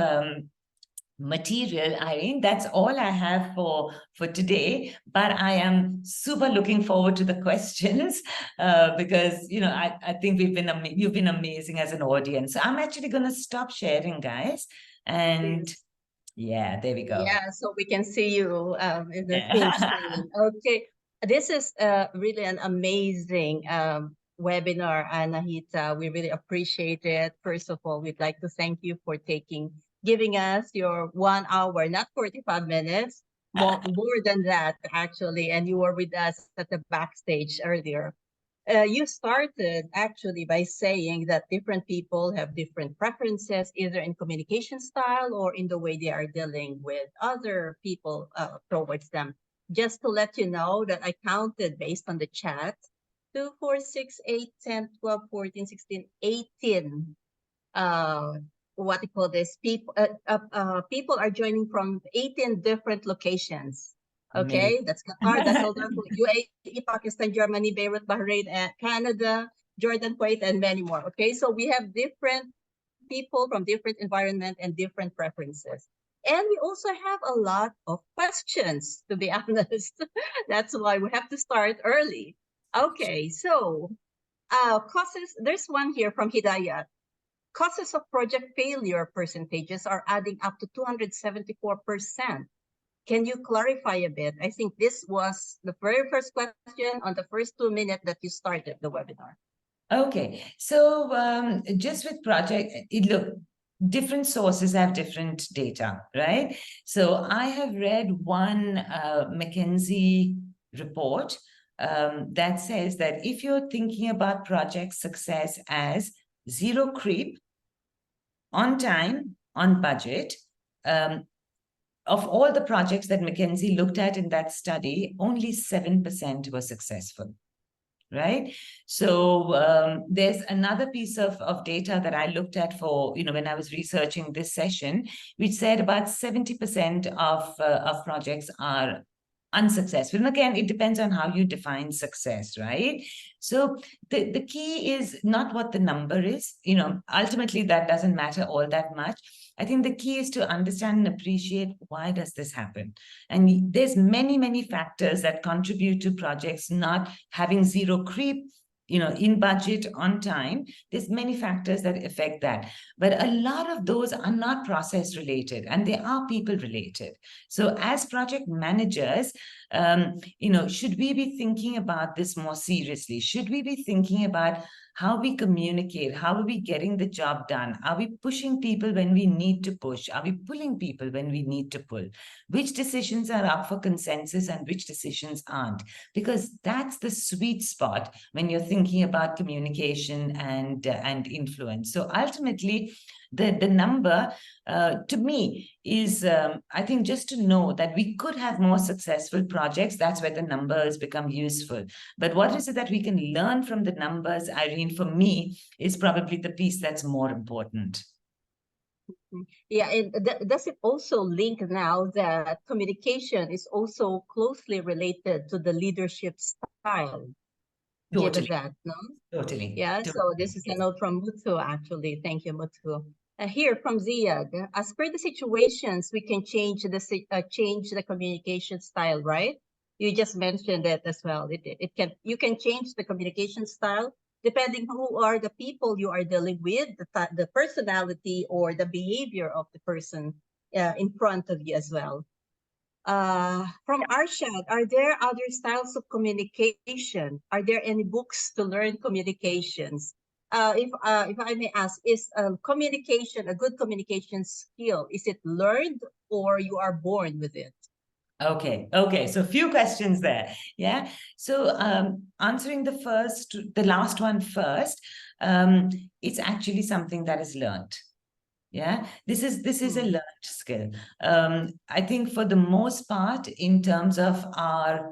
material, Irene, that's all I have for today, but I am super looking forward to the questions because I think you've been amazing as an audience. So I'm actually going to stop sharing, guys, and Please. yeah, there we go. Yeah, so we can see you in the theme screen. Okay, this is really an amazing webinar, Anahita. We really appreciate it. First of all, we'd like to thank you for giving us your 1 hour, not 45 minutes, more than that, actually. And you were with us at the backstage earlier. You started actually by saying that different people have different preferences, either in communication style or in the way they are dealing with other people towards them. Just to let you know that I counted based on the chat 2, 4, 6, 8, 10, 12, 14, 16, 18. What do you call this? People are joining from 18 different locations. Okay, that's Qatar, that's all UAE, Pakistan, Germany, Beirut, Bahrain, Canada, Jordan, Kuwait, and many more. Okay, so we have different people from different environment and different preferences. And we also have a lot of questions, to be honest. That's why we have to start early. Okay, so causes, there's one here from Hidayat. Causes of project failure percentages are adding up to 274%. Can you clarify a bit? I think this was the very first question on the first 2 minutes that you started the webinar. Okay, so just with project, look, different sources have different data, right? So I have read one McKinsey report that says that if you're thinking about project success as zero creep, on time, on budget, of all the projects that McKinsey looked at in that study, only 7% were successful. Right. So there's another piece of data that I looked at for, when I was researching this session, which said about 70% of projects are unsuccessful. And again, it depends on how you define success, right? So the key is not what the number is, ultimately that doesn't matter all that much. I think the key is to understand and appreciate, why does this happen? And there's many factors that contribute to projects not having zero creep, in budget, on time. There's many factors that affect that. But a lot of those are not process related, and they are people related. So as project managers, should we be thinking about this more seriously? Should we be thinking about how we communicate? How are we getting the job done? Are we pushing people when we need to push? Are we pulling people when we need to pull? Which decisions are up for consensus and which decisions aren't? Because that's the sweet spot when you're thinking about communication and influence. So ultimately, the number to me is, I think, just to know that we could have more successful projects. That's where the numbers become useful. But what is it that we can learn from the numbers, Irene, for me, is probably the piece that's more important. Yeah, and does it also link now that communication is also closely related to the leadership style? Given Totally. that, no? Totally. Yeah, so this is a note from Muthu, actually. Thank you, Muthu. Here from Ziad, as per the situations, we can change the communication style, right? You just mentioned it as well. You can change the communication style depending who are the people you are dealing with, the personality or the behavior of the person in front of you as well. From Arshad, are there other styles of communication? Are there any books to learn communications? If I may ask, is communication a good communication skill? Is it learned or you are born with it? Okay. So a few questions there. Yeah. So answering the last one first, it's actually something that is learned. Yeah, this is a learned skill. I think for the most part, in terms of our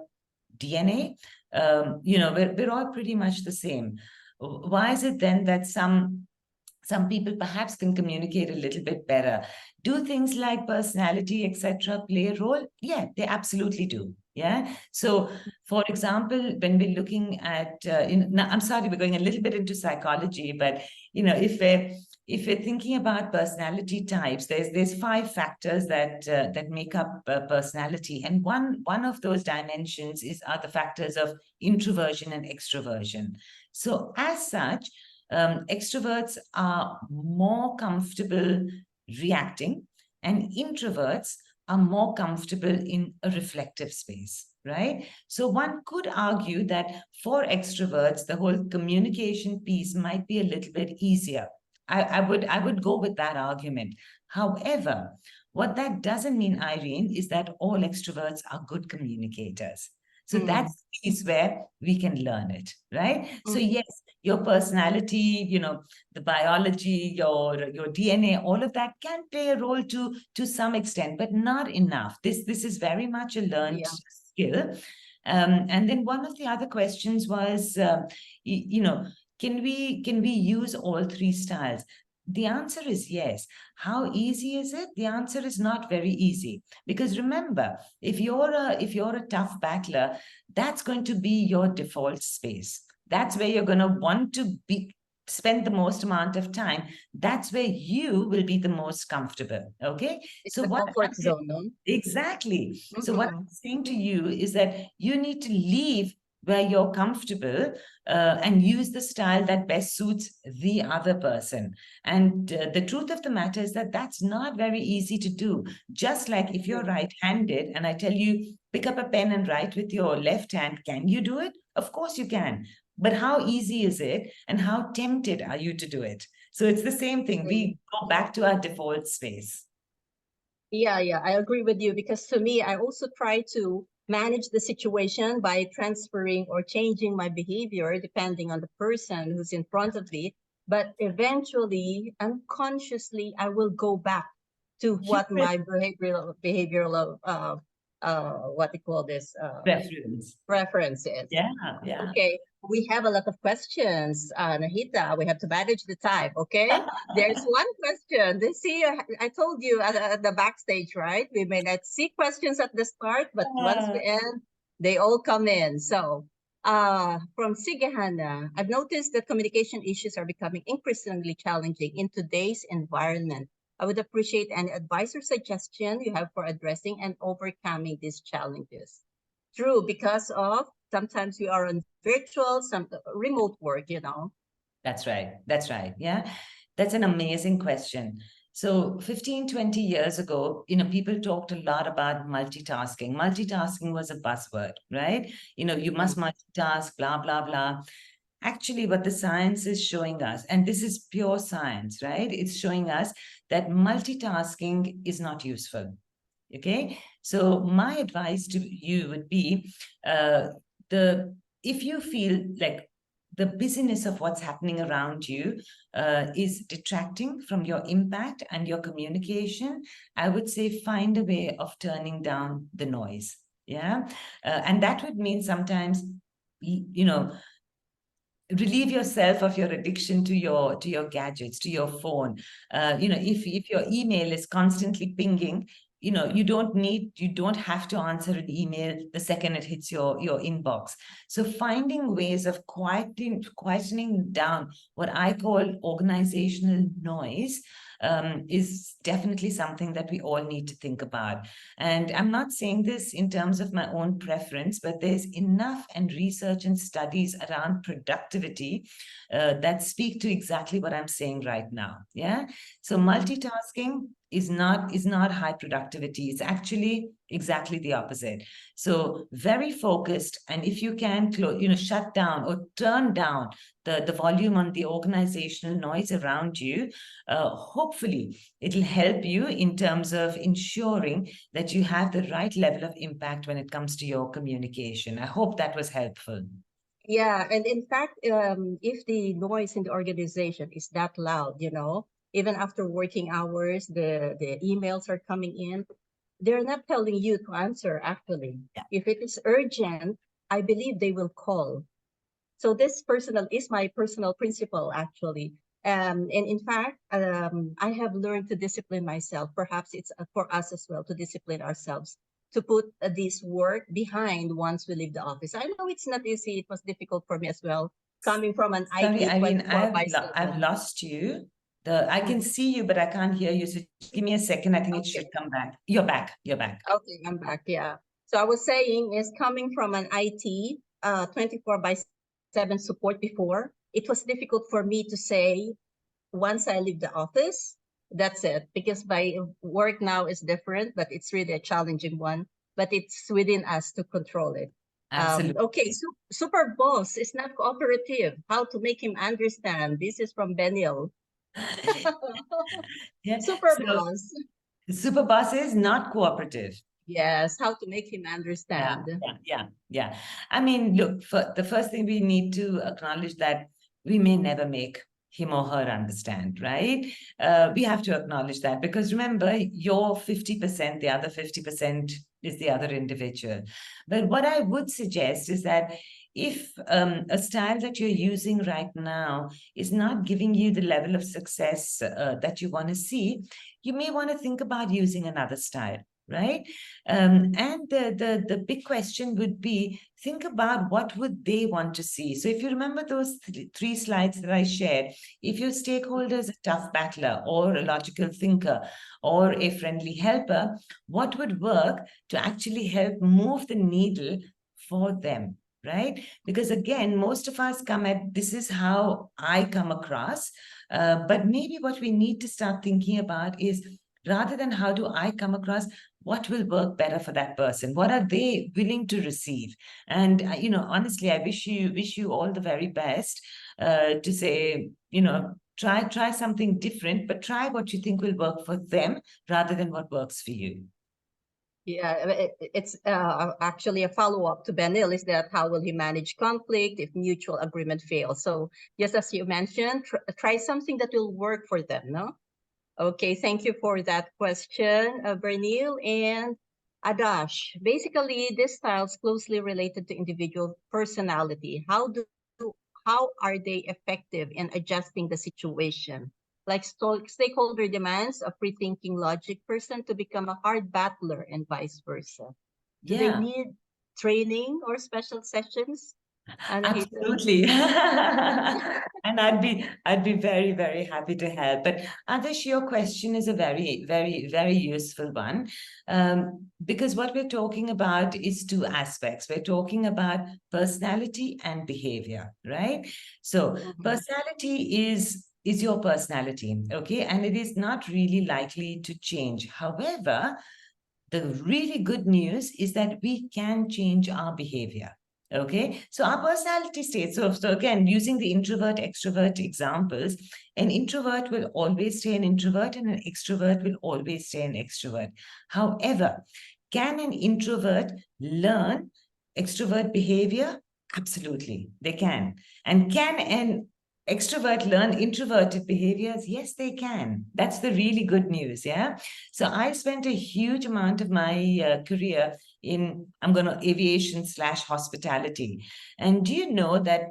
DNA, we're all pretty much the same. Why is it then that some people perhaps can communicate a little bit better? Do things like personality, etc., play a role? Yeah, they absolutely do. Yeah. So, for example, when we're looking at, now, I'm sorry, we're going a little bit into psychology, but if we're thinking about personality types, there's 5 factors that make up personality, and one of those dimensions are the factors of introversion and extroversion. So, as such, extroverts are more comfortable reacting, and introverts are more comfortable in a reflective space, right? So one could argue that for extroverts, the whole communication piece might be a little bit easier. I would go with that argument. However, what that doesn't mean, Irene, is that all extroverts are good communicators. So that's the piece where we can learn it, right? So yes, your personality, the biology, your DNA, all of that can play a role to some extent, but not enough. This is very much a learned skill. And then one of the other questions was, can we use all 3 styles? The answer is yes. How easy is it? The answer is not very easy, because remember, if you're a tough battler, that's going to be your default space. That's where you're going to want to spend the most amount of time. That's where you will be the most comfortable. Okay. It's So the comfort zone, no? Exactly. So what I'm saying to you is that you need to leave where you're comfortable and use the style that best suits the other person. And the truth of the matter is that that's not very easy to do. Just like if you're right-handed and I tell you, pick up a pen and write with your left hand, can you do it? Of course you can. But how easy is it? And how tempted are you to do it? So it's the same thing. We go back to our default space. Yeah, I agree with you, because to me, I also try to manage the situation by transferring or changing my behavior depending on the person who's in front of me. But eventually, unconsciously, I will go back to what my behavioral what they call this preferences. Yeah, yeah. Okay, we have a lot of questions, Nahita. We have to manage the time. Okay, there's one question. They see, I told you at the backstage, right? We may not see questions at the start, but once we end, they all come in. So, from Sigahana, I've noticed that communication issues are becoming increasingly challenging in today's environment. I would appreciate any advice or suggestion you have for addressing and overcoming these challenges. True, because of sometimes we are on virtual, some remote work, you know. That's right. That's right. Yeah. That's an amazing question. So 15, 20 years ago, people talked a lot about multitasking. Multitasking was a buzzword, right? You must multitask, blah, blah, blah. Actually, what the science is showing us, and this is pure science, right? It's showing us that multitasking is not useful. Okay. So my advice to you would be if you feel like the busyness of what's happening around you is detracting from your impact and your communication, I would say find a way of turning down the noise. Yeah. And that would mean sometimes, relieve yourself of your addiction to your gadgets, to your phone. If your email is constantly pinging, you don't have to answer an email the second it hits your inbox. So finding ways of quietening down what I call organizational noise is definitely something that we all need to think about. And I'm not saying this in terms of my own preference, but there's enough and research and studies around productivity that speak to exactly what I'm saying right now. Yeah. So multitasking is not high productivity. It's actually exactly the opposite. So very focused, and if you can shut down or turn down the volume on the organizational noise around you, hopefully it'll help you in terms of ensuring that you have the right level of impact when it comes to your communication. I hope that was helpful. Yeah, and in fact, if the noise in the organization is that loud, even after working hours, the emails are coming in, they're not telling you to answer, actually. Yeah. If it is urgent, I believe they will call. So this is my personal principle, actually. And in fact, I have learned to discipline myself. Perhaps it's for us as well to discipline ourselves, to put this work behind once we leave the office. I know it's not easy. It was difficult for me as well, coming from an Sorry, IT 24 by 7. I've lost you. I can see you, but I can't hear you. So give me a second. I think it should come back. You're back. You're back. Okay, I'm back. Yeah. So I was saying is coming from an IT 24 by 7 support before, it was difficult for me to say once I leave the office, that's it. Because my work now is different, but it's really a challenging one. But it's within us to control it. Absolutely. Okay, super boss is not cooperative. How to make him understand? This is from Benil. Yeah. Super boss. Super boss is not cooperative. Yes, how to make him understand. Yeah. I mean, look, the first thing we need to acknowledge that we may never make him or her understand, right? We have to acknowledge that, because remember, you're 50%, the other 50% is the other individual. But what I would suggest is that if a style that you're using right now is not giving you the level of success that you want to see, you may want to think about using another style. Right. And the big question would be, think about what would they want to see. So if you remember those three slides that I shared, if your stakeholder is a tough battler or a logical thinker or a friendly helper, what would work to actually help move the needle for them? Right? Because again, most of us come at, this is how I come across. But maybe what we need to start thinking about is, rather than how do I come across, what will work better for that person? What are they willing to receive? And, honestly, I wish you all the very best to say, try something different, but try what you think will work for them rather than what works for you. Yeah, it's actually a follow-up to Benil, is that how will he manage conflict if mutual agreement fails? So just as you mentioned, try something that will work for them, no? Okay, thank you for that question, Bernil. And Adash, basically, this style is closely related to individual personality. How are they effective in adjusting the situation? Like stakeholder demands a free-thinking logic person to become a hard battler and vice versa. Do they Yeah. need training or special sessions? Anahita? Absolutely. And I'd be very, very happy to help. But Adarsh, your question is a very, very, very useful one. Because what we're talking about is two aspects. We're talking about personality and behavior, right? So Mhm. personality is your personality, okay? And it is not really likely to change. However, the really good news is that we can change our behavior. Okay, so our personality states. So again, using the introvert extrovert examples, an introvert will always stay an introvert and an extrovert will always stay an extrovert. However, can an introvert learn extrovert behavior? Absolutely, they can. And can an extrovert learn introverted behaviors? Yes, they can. That's the really good news. Yeah. So I spent a huge amount of my career in, I'm going to aviation / hospitality. And do you know that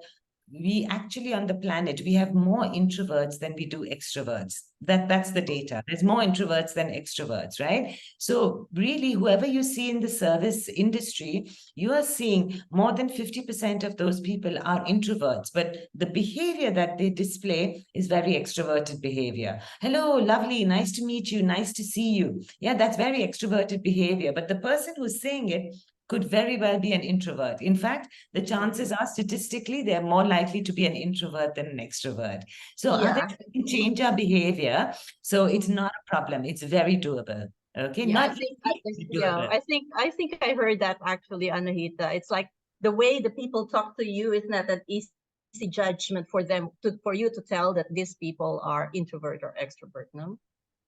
we actually on the planet, we have more introverts than we do extroverts. That's the data. There's more introverts than extroverts, right? So really, whoever you see in the service industry, you are seeing more than 50% of those people are introverts, but the behavior that they display is very extroverted behavior. Hello, lovely, nice to meet you, nice to see you. Yeah, that's very extroverted behavior, but the person who's saying it could very well be an introvert. In fact, the chances are statistically they're more likely to be an introvert than an extrovert. So Yeah, others can change our behavior. So it's mhm. not a problem. It's very doable. Okay, Yeah, not easy, but yeah, doable. I think I heard that actually, Anahita. It's like the way the people talk to you is not an easy judgment for them for you to tell that these people are introvert or extrovert, no?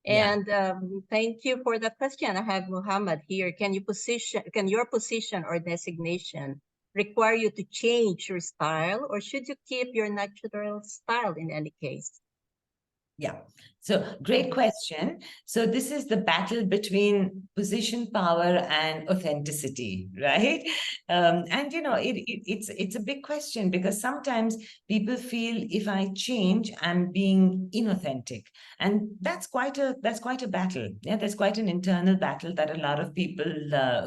Yeah. And thank you for that question. I have Muhammad here. Can your position or designation require you to change your style, or should you keep your natural style in any case? Yeah. So great question. So this is the battle between position, power, and authenticity, right? And you know, it's a big question because sometimes people feel if I change, I'm being inauthentic, and that's quite a battle. Yeah, that's quite an internal battle that a lot of people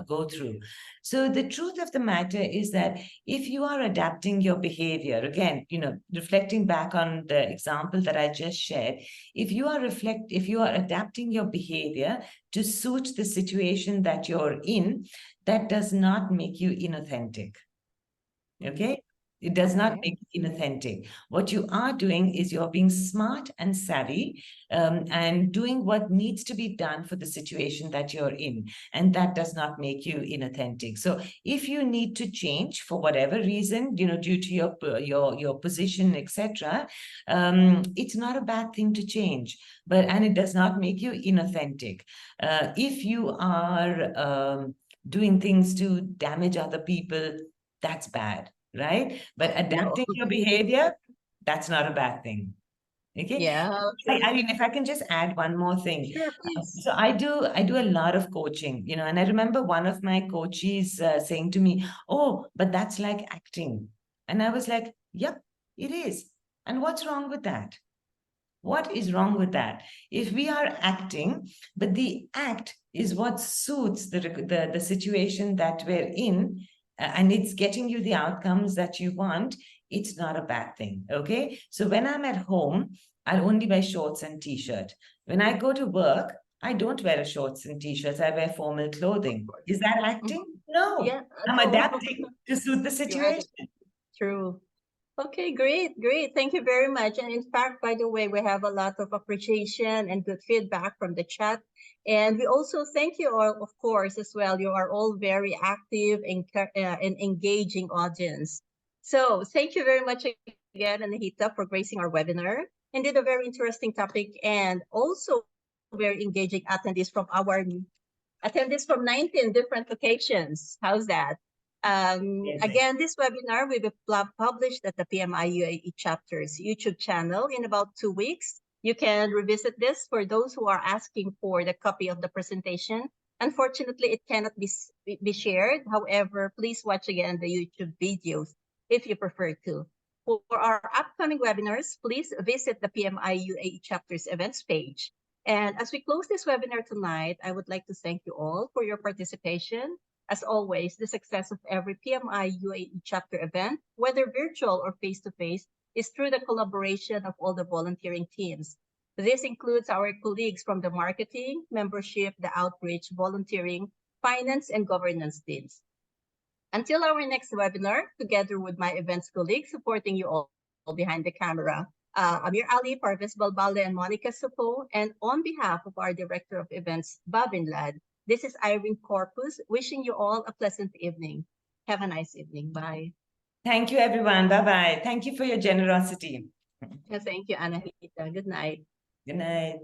go through. So the truth of the matter is that if you are adapting your behavior, again, you know, reflecting back on the example that I just shared, if you are adapting your behavior to suit the situation that you're in, that does not make you inauthentic. Okay, it does not Okay. make you inauthentic. What you are doing is you're being smart and savvy, and doing what needs to be done for the situation that you're in, and that does not make you inauthentic. So if you need to change for whatever reason, you know, due to your position, etc., it's not a bad thing to change, and it does not make you inauthentic. If you are doing things to damage other people, that's bad, right? But No. adapting your behavior, that's not a bad thing. Okay. Yeah. I mean, if I can just add one more thing. Sure, please. So I do a lot of coaching, you know, and I remember one of my coaches saying to me, "Oh, but that's like acting." And I was like, "Yep, it is. And what's wrong with that? What is wrong with that? If we are acting, but the act is what suits the situation that we're in, and it's getting you the outcomes that you want, it's not a bad thing. Okay. So when I'm at home, I'll only wear shorts and t-shirt. When I go to work, I don't wear a shorts and t-shirts. I wear formal Of clothing. course. Is that Mhm. acting? No. Yeah, I'm no. adapting to suit the You had situation. it. True. Okay, great, great. Thank you very much. And in fact, by the way, we have a lot of appreciation and good feedback from the chat. And we also thank you all, of course, as well. You are all very active and engaging audience. So thank you very much again, Anahita, for gracing our webinar. Indeed, a very interesting topic and also very engaging attendees from our attendees from 19 different locations. How's that? Again, this webinar will be published at the PMI UAE chapter's YouTube channel in about 2 weeks. You can revisit this for those who are asking for the copy of the presentation. Unfortunately, it cannot be shared. However, please watch again the YouTube videos if you prefer to. For our upcoming webinars, please visit the PMI UAE chapter's events page. And as we close this webinar tonight, I would like to thank you all for your participation. As always, the success of every PMI UAE chapter event, whether virtual or face-to-face, is through the collaboration of all the volunteering teams. This includes our colleagues from the marketing, membership, the outreach, volunteering, finance, and governance teams. Until our next webinar, together with my events colleagues supporting you all behind the camera, Amir Ali, Parvez Balbalde, and Monica Supo, and on behalf of our Director of Events, Babin Lad, this is Irene Corpus, wishing you all a pleasant evening. Have a nice evening. Bye. Thank you, everyone. Bye-bye. Thank you for your generosity. Thank you, Anahita. Good night. Good night.